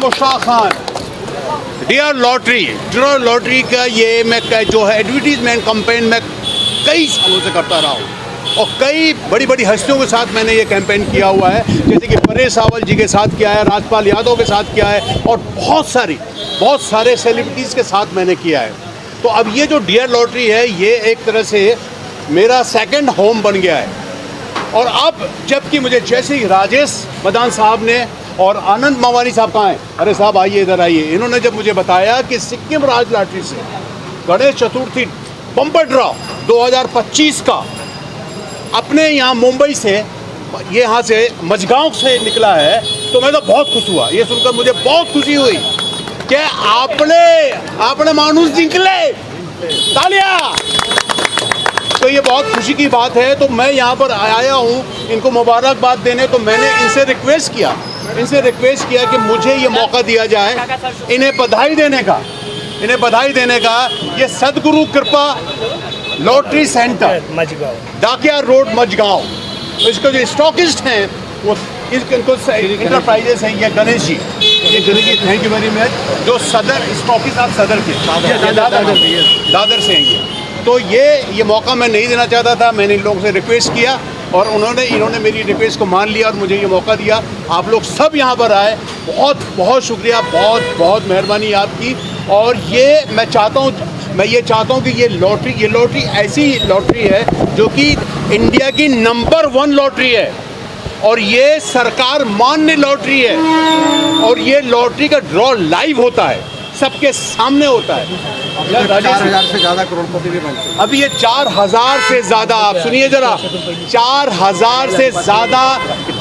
Mushtaq Khan. Dear lottery का ये मैं जो है एडवर्टीजमेंट कैंपेन में कई सालों से करता रहा हूँ और कई बड़ी बड़ी हस्तियों के साथ मैंने ये कैंपेन किया हुआ है, जैसे कि परेश रावल जी के साथ किया है, राजपाल यादव के साथ किया है और बहुत सारे सेलिब्रिटीज़ के साथ मैंने किया है। तो अब ये जो डियर लॉटरी है ये एक तरह से मेरा सेकंड होम बन गया है। और अब जबकि मुझे जैसे ही राजेश मदान साहब ने और आनंद मवानी साहब कहाँ हैं, अरे साहब आइए इधर आइए, इन्होंने जब मुझे बताया कि सिक्किम राज लॉटरी से गणेश चतुर्थी बम्पर ड्रॉ 2025 का अपने यहाँ मुंबई से ये यहाँ से मझगांव से निकला है, तो मैं तो बहुत खुश हुआ। ये सुनकर मुझे बहुत खुशी हुई कि आपने मानुस जिंकले, तालियां। तो ये बहुत खुशी की बात है। तो मैं यहाँ पर आया हूँ इनको मुबारकबाद देने। तो मैंने इनसे रिक्वेस्ट किया कि मुझे ये मौका दिया जाए इन्हें बधाई देने का। ये सदगुरु कृपा लॉटरी सेंटर डाकिया रोड मझगांव, इसके जो स्टॉकिस्ट हैं वो इनको इंटरप्राइजेस हैं। ये Ganesh ji thank you very much. जो सदर स्टॉकिस्ट आप सदर के दादर से हैं ये। तो ये मौका मैं नहीं देना चाहता था, मैंने इन लोगों से रिक्वेस्ट किया और इन्होंने मेरी रिक्वेस्ट को मान लिया और मुझे ये मौका दिया। आप लोग सब यहाँ पर आए, बहुत शुक्रिया, बहुत मेहरबानी आपकी। और ये मैं ये चाहता हूँ कि ये लॉटरी ऐसी लॉटरी है जो कि इंडिया की नंबर 1 लॉटरी है और ये सरकार मान्य लॉटरी है और ये लॉटरी का ड्रॉ लाइव होता है, सबके सामने होता है। 4,000 से ज़्यादा करोड़पति भी बनते हैं। अभी ये 4,000 से ज़्यादा, आप सुनिए जरा, 4,000 से ज़्यादा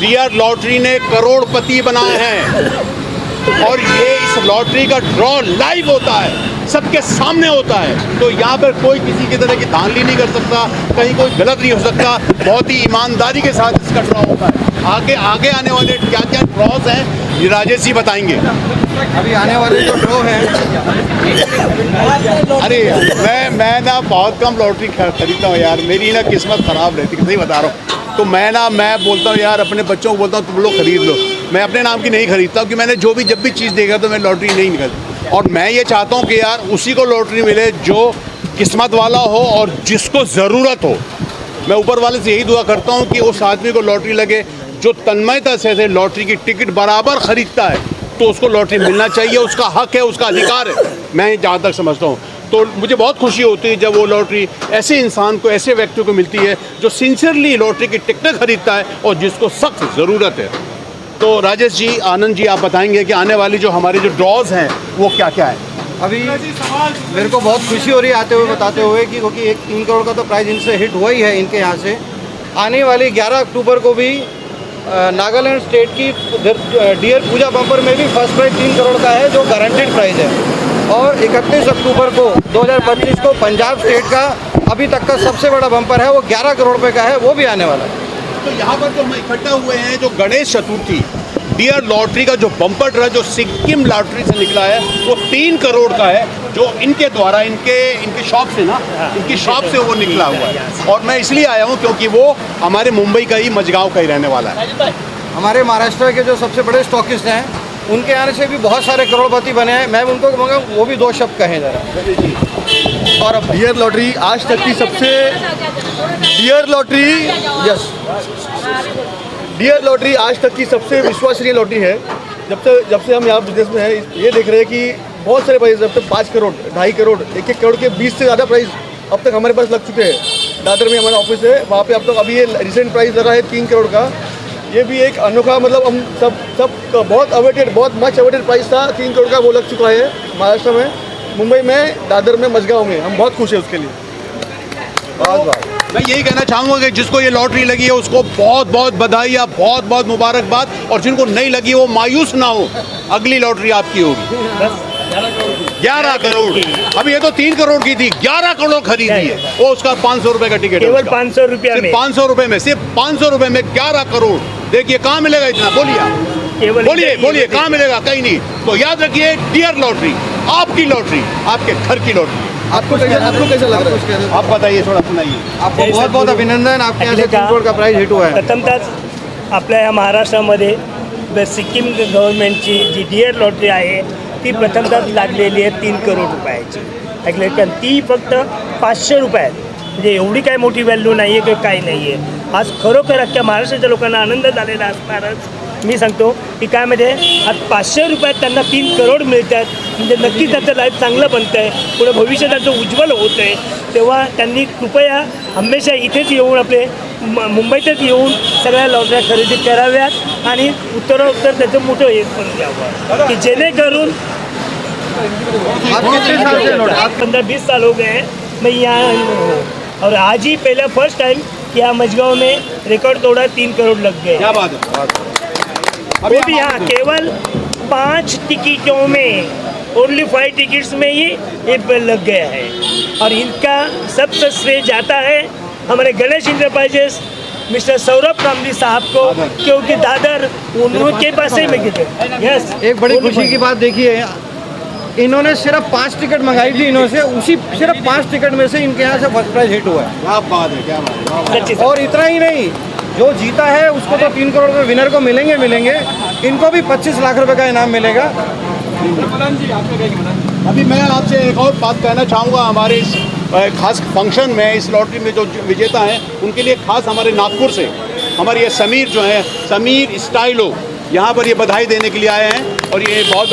डियर लॉटरी ने करोड़पति बनाए हैं और ये इस लॉटरी का ड्रॉ लाइव होता है, सबके सामने होता है। तो यहाँ पर कोई किसी की तरह की धांधली नहीं कर सकता, कहीं कोई गलत नहीं हो सकता, बहुत ही ईमानदारी के साथ इसका ड्रॉ होता है। आगे आने वाले क्या ड्रॉज हैं ये राजेश जी बताएंगे। अभी आने वाले जो ड्रॉ हैं, अरे मैं ना बहुत कम लॉटरी खरीदता हूँ यार, मेरी ना किस्मत ख़राब रहती है, सही बता रहा हूँ। तो मैं बोलता हूँ यार, अपने बच्चों को बोलता हूँ तुम लोग खरीद लो, मैं अपने नाम की नहीं खरीदता हूँ कि मैंने जब भी चीज़ देखा तो मैं लॉटरी नहीं निकलती। और मैं ये चाहता हूँ कि यार उसी को लॉटरी मिले जो किस्मत वाला हो और जिसको ज़रूरत हो। मैं ऊपर वाले से यही दुआ करता हूँ कि उस आदमी को लॉटरी लगे जो तन्मयता से लॉटरी की टिकट बराबर ख़रीदता है, तो उसको लॉटरी मिलना चाहिए, उसका हक है, उसका अधिकार है, मैं जहाँ तक समझता हूँ। तो मुझे बहुत खुशी होती है जब वो लॉटरी ऐसे इंसान को, ऐसे व्यक्ति को मिलती है जो सिंसियरली लॉटरी की टिकटें खरीदता है और जिसको सख्त ज़रूरत है। तो राजेश जी, आनंद जी, आप बताएंगे कि आने वाली जो हमारे जो ड्रॉज हैं वो क्या क्या है। अभी मेरे को बहुत खुशी हो रही है आते हुए बताते हुए कि क्योंकि 1 करोड़ का तो प्राइज़ इनसे हिट हुआ ही है इनके यहाँ से। आने वाली 11 अक्टूबर को भी नागालैंड स्टेट की डियर पूजा बम्पर में भी फर्स्ट प्राइज़ 3 करोड़ का है, जो गारंटेड प्राइज़ है। और 31 अक्टूबर को 2025 को पंजाब स्टेट का अभी तक का सबसे बड़ा बम्पर है, वो 11 करोड़ रुपये का है, वो भी आने वाला है। तो यहाँ पर जो हम इकट्ठा हुए हैं, जो गणेश चतुर्थी डियर लॉटरी का जो बम्पर ड्रॉ जो सिक्किम लॉटरी से निकला है वो 3 करोड़ का है, जो इनके द्वारा इनके शॉप से ना, इनकी शॉप से वो निकला हुआ है। और मैं इसलिए आया हूँ क्योंकि वो हमारे मुंबई का ही, मझगांव का ही रहने वाला है। हमारे महाराष्ट्र के जो सबसे बड़े स्टॉकिस्ट हैं उनके आने से भी बहुत सारे करोड़पति बने हैं। मैं उनको कहूँगा वो भी 2 शब्द कहें ज़रा। और अब डियर लॉटरी आज तक की सबसे डियर लॉटरी आज तक की सबसे विश्वसनीय लॉटरी है। जब से हम यहाँ बिजनेस में हैं, ये देख रहे हैं कि बहुत सारे प्राइस, अब तक 5 करोड़, 2.5 करोड़, 1 करोड़ के 20 से ज़्यादा प्राइस अब तक हमारे पास लग चुके हैं। दादर में हमारा ऑफिस है, वहाँ पे अब तक अभी ये रिसेंट प्राइस लगा है 3 करोड़ का। ये भी एक अनोखा, मतलब हम सब बहुत मच अवेटेड प्राइस था, 3 करोड़ का वो लग चुका है महाराष्ट्र में, मुंबई में, दादर में, मझगांव में। हम बहुत खुश हैं उसके लिए। बहुत मैं यही कहना चाहूँगा कि जिसको ये लॉटरी लगी है उसको बहुत बधाई, बहुत मुबारकबाद। और जिनको नहीं लगी वो मायूस ना हो, अगली लॉटरी आपकी होगी। 11 करोड़, अभी ये तो 3 करोड़ की थी, 11 करोड़ खरीदी है, वो उसका 500 रुपये का टिकट है, केवल 500 रुपया में, 500 रुपये में, सिर्फ 500 रुपये में 11 करोड़। देखिए कहाँ मिलेगा इतना, बोलिए कहाँ मिलेगा, कहीं नहीं। तो याद रखिए, डियर लॉटरी आपकी लॉटरी, आपके घर की लॉटरी। आपको कैसा लग रहा है? आप बताइए, थोड़ा सुनाइए। आपको बहुत अभिनंदन, आपके यहाँ से 3 करोड़ का प्राइस हिट हुआ है। प्रथमतः आपल्या या महाराष्ट्रामध्ये सिक्कीम गव्हर्नमेंटची जी डिअर लॉटरी आहे ती प्रथमतः लागलेली आहे 3 करोड रुपयाची. ऐकलं का? ती फक्त 500 रुपयात, म्हणजे एवढी काय मोठी व्हॅल्यू नाही आहे किंवा काही नाही आहे. आज खरोखर अख्ख्या महाराष्ट्राच्या लोकांना आनंद झालेला असणारच. मी सांगतो की काय म्हणजे आज 500 रुपयात त्यांना 3 करोड मिळतात, म्हणजे नक्कीच त्यांचं लाईफ चांगलं बनतं आहे, पुढे भविष्य त्यांचं उज्ज्वल होतं आहे. तेव्हा त्यांनी कृपया हमेशा इथेच येऊन आपले मुंबईतच येऊन सगळ्या लॉटऱ्या खरेदी कराव्यात आणि उत्तरोत्तर त्याचं मोठं एक पण घ्यावं, की जेणेकरून आप कितने साल से लॉटरी? आप 15-20 साल हो गए हैं मैं यहाँ हूँ, और आज ही पहला फर्स्ट टाइम कि यहाँ मझगांव में रिकॉर्ड तोड़ा 3 करोड़ लग गए. क्या बात है. वो भी यहाँ केवल 5 टिकटों में, ओनली 5 टिकट्स में ही ये लग गया है. और इनका सबसे श्रेय जाता है हमारे गणेश इंटरप्राइजेस मिस्टर सौरभ कामली साहब को, क्योंकि दादर उनके पास ही में गिरे. यस, एक बड़ी खुशी की बात देखिए, इन्होंने सिर्फ 5 टिकट मंगाई थी इन्हों से, उसी सिर्फ 5 टिकट में से इनके यहाँ से फर्स्ट प्राइज हिट हुआ है. क्या बात है, क्या बात है. सच्ची और इतना ही नहीं, जो जीता है उसको तो 3 करोड़ रुपए विनर को मिलेंगे, इनको भी 25 लाख रुपए का इनाम मिलेगा. अभी मैं आपसे एक और बात कहना चाहूँगा. हमारे इस खास फंक्शन में, इस लॉटरी में जो विजेता हैं उनके लिए खास हमारे नागपुर से हमारे ये समीर जो हैं, समीर स्टाइलो, यहाँ पर ये बधाई देने के लिए आए हैं. और ये बहुत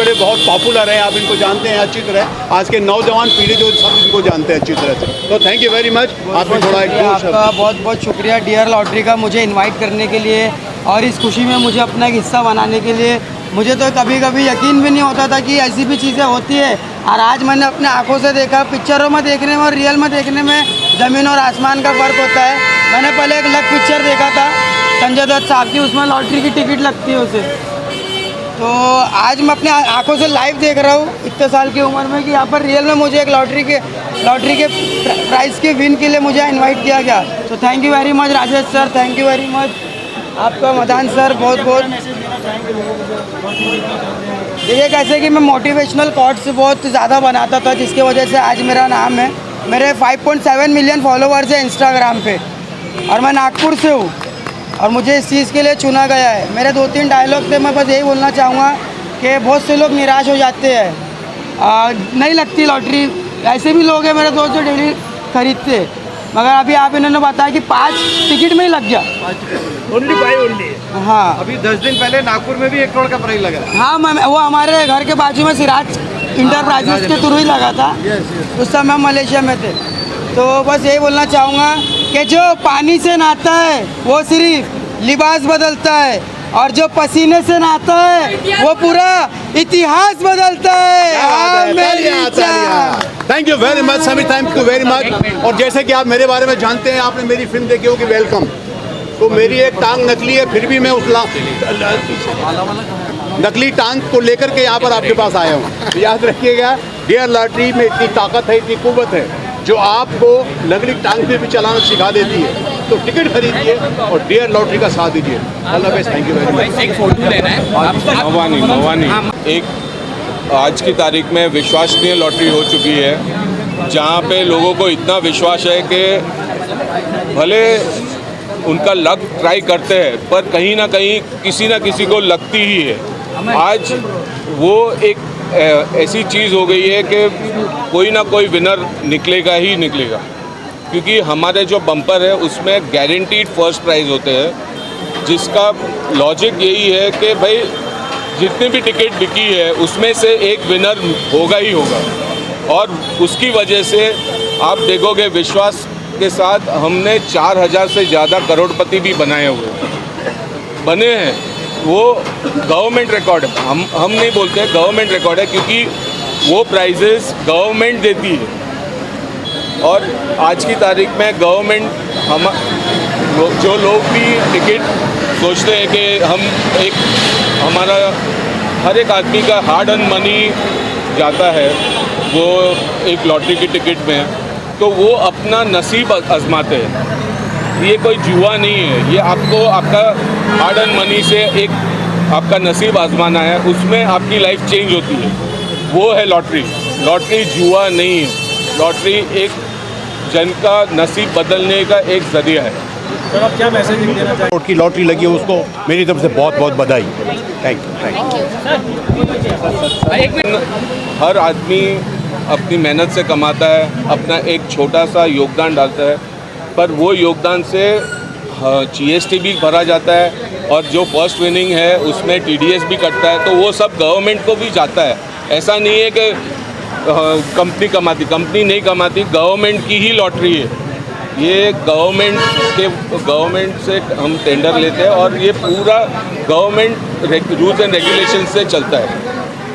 पॉपुलर है, आप इनको जानते हैं अच्छी तरह. आज के नौजवान पीढ़ी जो सब इनको जानते हैं अच्छी तरह से. तो थैंक यू वेरी मच. आपने थोड़ा एक आपका बहुत बहुत शुक्रिया डियर लॉटरी का मुझे इनवाइट करने के लिए और इस खुशी में मुझे अपना एक हिस्सा बनाने के लिए. मुझे तो कभी कभी यकीन भी नहीं होता था कि ऐसी भी चीज़ें होती है, और आज मैंने अपने आंखों से देखा. पिक्चरों में देखने में और रियल में देखने में ज़मीन और आसमान का फ़र्क होता है. मैंने पहले एक लक पिक्चर देखा था संजय दत्त साहब की, उसमें लॉटरी की टिकट लगती है उसे. तो आज मैं अपने आंखों से लाइव देख रहा हूँ इतने साल की उम्र में कि यहाँ पर रियल में मुझे एक लॉटरी के प्राइस के विन के लिए मुझे इनवाइट किया गया. तो thank you very much Rajesh sir, thank you very much आपका मदान सर, बहुत बहुत. देखिए कैसे कि मैं मोटिवेशनल कोट्स बहुत ज़्यादा बनाता था, जिसकी वजह से आज मेरा नाम है. मेरे 5.7 मिलियन फॉलोवर्स हैं इंस्टाग्राम पे, और मैं नागपुर से हूँ और मुझे इस चीज़ के लिए चुना गया है. मेरे 2-3 डायलॉग थे, मैं बस यही बोलना चाहूँगा कि बहुत से लोग निराश हो जाते हैं, नहीं लगती लॉटरी. ऐसे भी लोग हैं मेरे दोस्त जो डेली खरीदते हैं, मगर अभी आप इन्होंने बताया कि 5 टिकट में ही लग गया. Only 5 only. हाँ, अभी 10 दिन पहले नागपुर में भी 1 करोड़ का प्राइज लगा. हाँ मैम, वो हमारे घर के बाजू में सिराज इंटरप्राइजेस के थ्रू ही लगा था. उस समय हम मलेशिया में थे. तो बस यही बोलना चाहूँगा कि जो पानी से नहाता है वो सिर्फ लिबास बदलता है, और जो पसीने से नहाता है वो पूरा इतिहास बदलता है. Thank you very much Sameer, thank you very much. और जैसे कि आप मेरे बारे में जानते हैं, आपने मेरी फिल्म देखी होगी वेलकम. तो मेरी एक टांग नकली है, फिर भी मैं उस नकली टांग को लेकर के यहाँ पर आपके पास आया हूँ. याद रखिएगा, डियर लॉटरी में इतनी ताकत है, इतनी कुव्वत है, जो आपको नकली टांग पे भी चलाना सिखा देती है. तो टिकट खरीदिए और डियर लॉटरी का साथ दीजिए. All the best, thank you very much. एक फोटो लेना है. भवानी एक आज की तारीख में विश्वसनीय लॉटरी हो चुकी है, जहाँ पे लोगों को इतना विश्वास है कि भले उनका लक ट्राई करते हैं पर कहीं ना कहीं किसी ना किसी को लगती ही है. आज वो एक ऐसी चीज़ हो गई है कि कोई ना कोई विनर निकलेगा ही निकलेगा, क्योंकि हमारे जो बम्पर है उसमें गारंटीड फर्स्ट प्राइज़ होते हैं, जिसका लॉजिक यही है कि भाई जितनी भी टिकट बिकी है उसमें से एक विनर होगा ही होगा. और उसकी वजह से आप देखोगे विश्वास के साथ हमने 4000 से ज़्यादा करोड़पति भी बने हैं. वो गवर्नमेंट रिकॉर्ड है, हम नहीं बोलते, गवर्नमेंट रिकॉर्ड है, क्योंकि वो प्राइजेस गवर्नमेंट देती है. और आज की तारीख में गवर्नमेंट जो लोग भी टिकट सोचते हैं कि हम हमारा हर एक आदमी का हार्ड अर्न मनी जाता है वो एक लॉटरी की टिकट में, तो वो अपना नसीब आजमाते हैं. ये कोई जुआ नहीं है, ये आपको आपका हार्ड अर्न मनी से एक आपका नसीब आजमाना है, उसमें आपकी लाइफ चेंज होती है. वो है लॉटरी. लॉटरी जुआ नहीं है, लॉटरी एक जन का नसीब बदलने का एक ज़रिया है. सर आप क्या मैसेज देना चाहेंगे? करोड़ की लॉटरी लगी है उसको मेरी तरफ से बहुत बहुत बधाई। Thank you. हर आदमी अपनी मेहनत से कमाता है, अपना एक छोटा सा योगदान डालता है, पर वो योगदान से GST भी भरा जाता है और जो फर्स्ट विनिंग है उसमें TDS भी कटता है, तो वो सब गवर्नमेंट को भी जाता है। ऐसा नहीं है कि कंपनी कमाती, कंपनी नहीं कमाती, गवर्नमेंट की ही लॉटरी है ये। गवर्नमेंट से हम टेंडर लेते हैं और ये पूरा गवर्नमेंट रूल्स एंड रेगुलेशन से चलता है।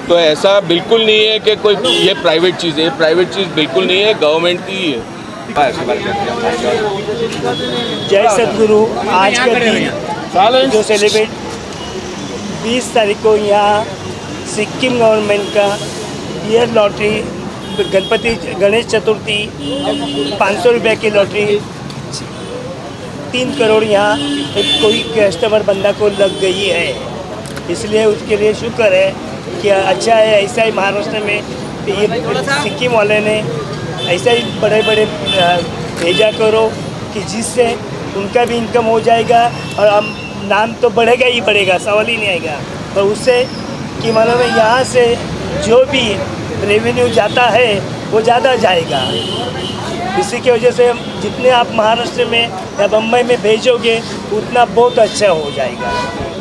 तो ऐसा बिल्कुल नहीं है कि कोई ये प्राइवेट चीज़ है, ये प्राइवेट चीज़ बिल्कुल नहीं है, गवर्नमेंट की ही है। जय सदगुरु। आज का दिन जो सेलिब्रेट 20 तारीख को यहाँ सिक्किम गवर्नमेंट का ईयर लॉटरी, गणेश चतुर्थी 500 रुपये की लॉटरी 3 करोड़ यहाँ एक कोई कस्टमर बंदा को लग गई है, इसलिए उसके लिए शुक्र है कि अच्छा है। ऐसा ही महाराष्ट्र में ये सिक्किम वाले ने ऐसा ही बड़े बड़े भेजा करो कि जिससे उनका भी इनकम हो जाएगा और हम नाम तो बढ़ेगा ही बढ़ेगा, सवाल ही नहीं आएगा। पर उससे कि मालूम है यहाँ से जो भी रेवेन्यू जाता है वो ज़्यादा जाएगा। इसी की वजह से जितने आप महाराष्ट्र में या बम्बई में भेजोगे उतना बहुत अच्छा हो जाएगा।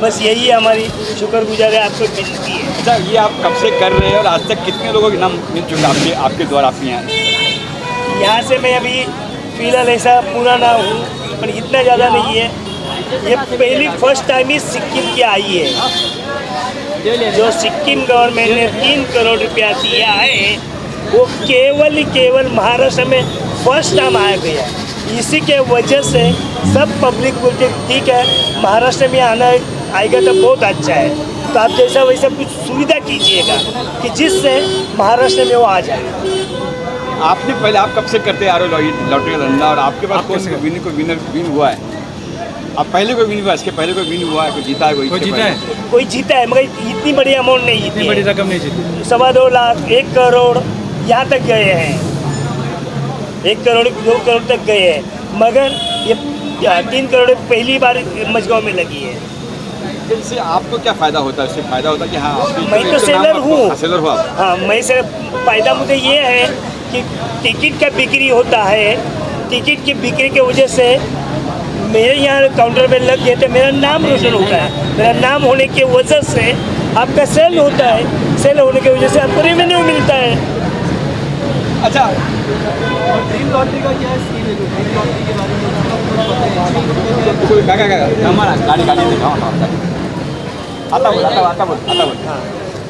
बस यही हमारी शुक्रगुजार है आपको विनती है। अच्छा ये आप कब से कर रहे हैं और आज तक कितने लोगों के नाम मिल चुका आपके द्वारा आपके यहाँ? यहाँ से मैं अभी फ़िलहाल ऐसा पुराना हूँ पर इतना ज़्यादा नहीं है। ये पहली फर्स्ट टाइम ही सिक्किम की आई है। जो सिक्किम गवर्नमेंट ने 3 करोड़ रुपया दिया है वो केवल महाराष्ट्र में फर्स्ट टाइम आया गया। इसी के वजह से सब पब्लिक बोलते ठीक है महाराष्ट्र में आना आएगा तो बहुत अच्छा है, तो आप जैसा वैसा कुछ सुविधा कीजिएगा कि जिससे महाराष्ट्र में वो आ जाए। आपने पहले आप कब से करते आ रहे हो लॉटरी का धंधा और आपके पास कोई विन हुआ है? आप पहले कोई विन हुआ है, इसके पहले कोई विन हुआ है, कोई जीता है? कोई जीता है मगर इतनी बड़ी अमाउंट नहीं जीती, इतनी बड़ी रकम नहीं जीती। 2.25 लाख 1 करोड़ यहाँ तक गए हैं, 1 करोड़ 2 करोड़ तक गए हैं, मगर ये 3 करोड़ पहली बार मजगांव में लगी है। इससे आपको क्या फ़ायदा होता है? इससे फ़ायदा होता है कि हाँ मैं तो सेलर हूँ। सेलर हो आप? हाँ, मैं से फ़ायदा मुझे ये है कि टिकट का बिक्री होता है, टिकट की बिक्री की वजह से मेरे यहाँ काउंटर में लग गए थे, मेरा नाम रोशन होता है। मेरा नाम होने की वजह से आपका सेल होता है, सेल होने की वजह से आपको रेवेन्यू मिलता है। अच्छा ड्रीम लॉटरी का क्या स्कीम है? ड्रीम लॉटरी के बारे में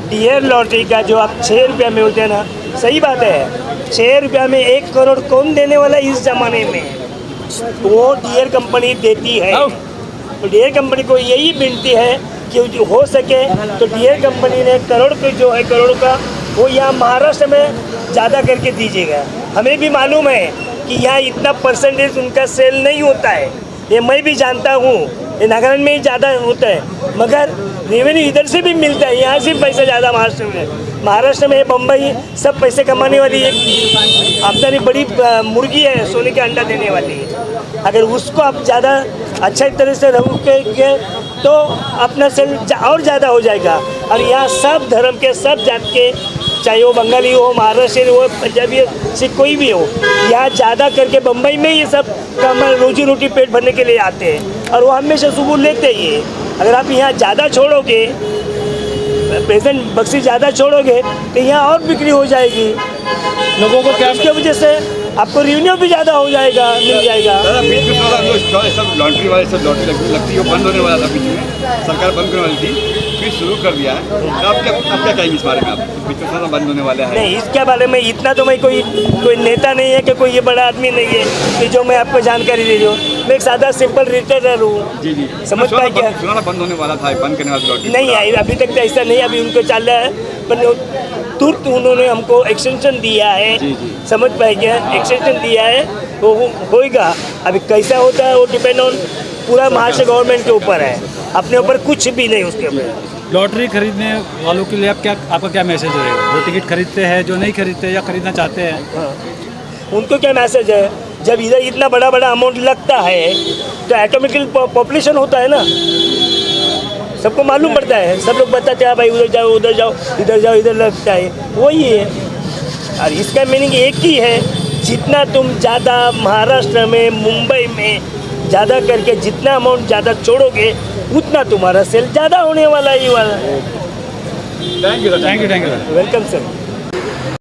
डियर लॉटरी का जो आप 6 रुपया में बोलते हैं ना, सही बात है। 6 रुपया में 1 करोड़ कौन देने वाला इस ज़माने में? वो डियर कंपनी देती है। तो डियर कंपनी को यही विनती है कि हो सके तो डियर कंपनी ने करोड़ को जो है करोड़ का वो यहाँ महाराष्ट्र में ज़्यादा करके दीजिएगा। हमें भी मालूम है कि यहाँ इतना परसेंटेज उनका सेल नहीं होता है, ये मैं भी जानता हूँ। ये नागालैंड में ही ज़्यादा होता है, मगर रेवेन्यू इधर से भी मिलता है, यहाँ से पैसा ज़्यादा महाराष्ट्र में बम्बई सब पैसे कमाने वाली एक आमदनी बड़ी मुर्गी है, सोने के अंडा देने वाली। अगर उसको आप ज़्यादा अच्छा तरह से रहोगे तो अपना सेल और ज़्यादा हो जाएगा। और यहाँ सब धर्म के सब जात के, चाहे वो बंगाली हो, महाराष्ट्र हो, पंजाबी हो, सिख कोई भी हो, यहाँ ज़्यादा करके बम्बई में ये सब कम रोजी रोटी पेट भरने के लिए आते हैं और वो हमेशा सुबह लेते ही है। अगर आप यहाँ ज़्यादा छोड़ोगे, प्रेजेंट बक्सी ज़्यादा छोड़ोगे तो यहाँ और बिक्री हो जाएगी लोगों को, क्या इसकी वजह से आपको रेवेन्यू भी ज़्यादा हो जाएगा, मिल जाएगा। दादा बीच में सब लॉटरी वाले सब लॉटरी लगती है, वो बंद होने वाला था बीच में, सरकार बंद करने वाली थी, फिर शुरू कर दिया है। तो आप क्या कहेंगे इस बारे में? आप बीच में सारा बंद होने वाला है? नहीं, इसके बारे में इतना तो मैं कोई नेता नहीं है कि कोई ये बड़ा आदमी नहीं है कि जो मैं आपको जानकारी दे रही हूँ। मैं एक सादा सिंपल रिटेलर हूँ। जी जी, समझ पाए क्या? सुना बंद होने वाला था, बंद करने वाली लॉटरी नहीं आई अभी तक तो ऐसा नहीं, अभी उनको चल रहा है, पर तुरंत उन्होंने हमको एक्सटेंशन दिया है। समझ पाए क्या? एक्सटेंशन दिया है, वो होएगा। अभी कैसा होता है वो डिपेंड ऑन पूरा महाराष्ट्र गवर्नमेंट के ऊपर है, अपने ऊपर कुछ भी नहीं उसके ऊपर। लॉटरी खरीदने वालों के लिए आपका क्या मैसेज रहेगा? जो टिकट खरीदते हैं, जो नहीं खरीदते या खरीदना चाहते हैं, हाँ, उनको क्या मैसेज है? जब इधर इतना बड़ा बड़ा अमाउंट लगता है तो ऑटोमेटिकली पॉपुलेशन होता है ना, सबको मालूम पड़ता है, सब लोग बताते हैं भाई उधर जाओ उधर जाओ इधर जाओ, इधर लगता है, वही है। और इसका मीनिंग एक ही है, जितना तुम ज़्यादा महाराष्ट्र में मुंबई में ज़्यादा करके जितना अमाउंट ज़्यादा छोड़ोगे उतना तुम्हारा सेल ज़्यादा होने वाला ही वाला। Thank you. Welcome sir.